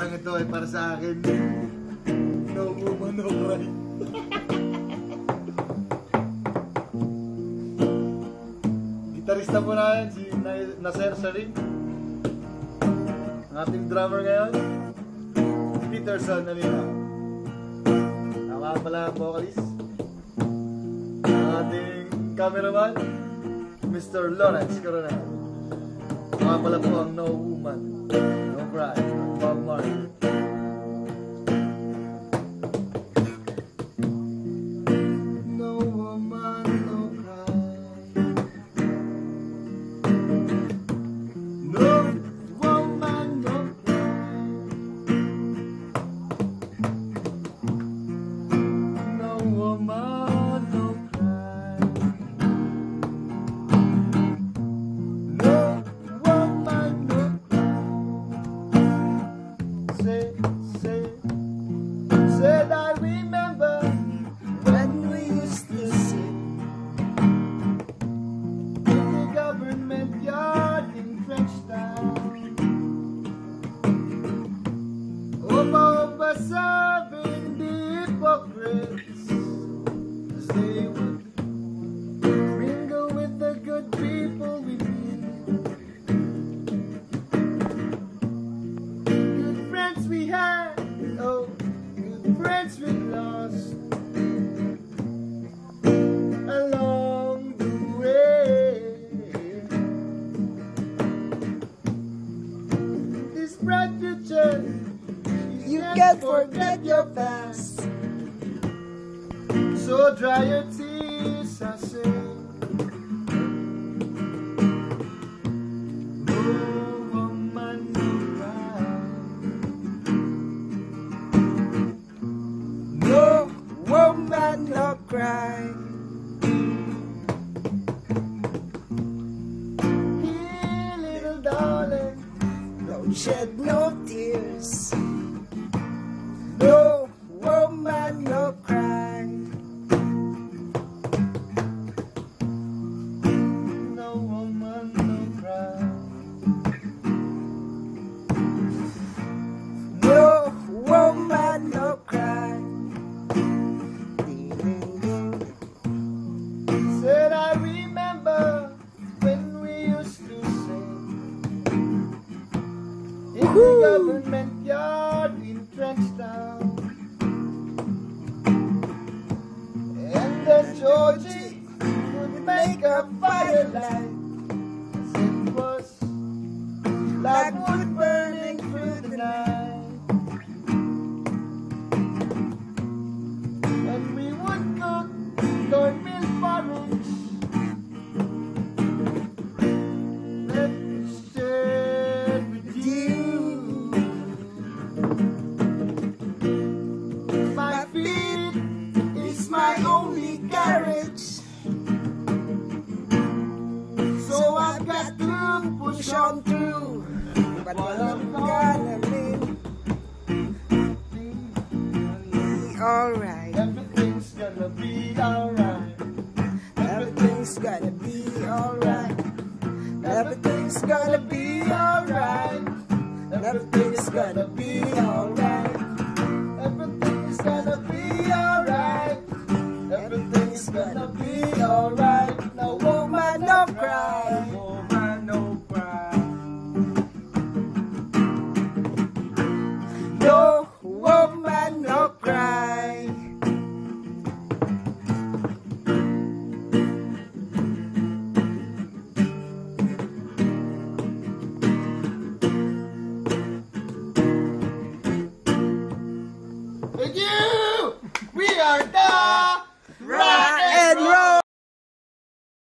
Kantang ito ay para sa akin. No woman, no cry. Gitarista po na yan, si Nasser Sarin. Ang ating drummer ngayon, Peterson Alina. Tama pala ang vocalist. Ang ating cameraman, Mr. Lawrence Coronel. Tama pala po ang No Woman, No Cry, Bob Marley. Said I remember when we used to sit in the government yard in Frenchtown, observing the hypocrites as they would mingle with the good people we meet. Good friends we had, oh, friends we lost along the way. This bright future you can't forget your past, so dry your tears, I say. Woman, no cry. Here, little darling, don't shed no tears. No woman, no cry. No woman, no cry. No woman, no cry. Said I remember when we used to sing in the government yard in Frenchtown, and then Georgie would make a firelight as it was like wood burning through the night, and we would cook cornmeal porridge. Let me share with you. My feet is my only carriage, so I've got to push on through. But what I'm gonna be alright. Everything's gonna be alright. Everything's gonna be alright. Everything's gonna be alright. Everything's gonna be alright. Everything's gonna be alright. Everything's gonna be alright. No woman, no cry. Woman, no cry. No woman, no cry. Thank you! We are done!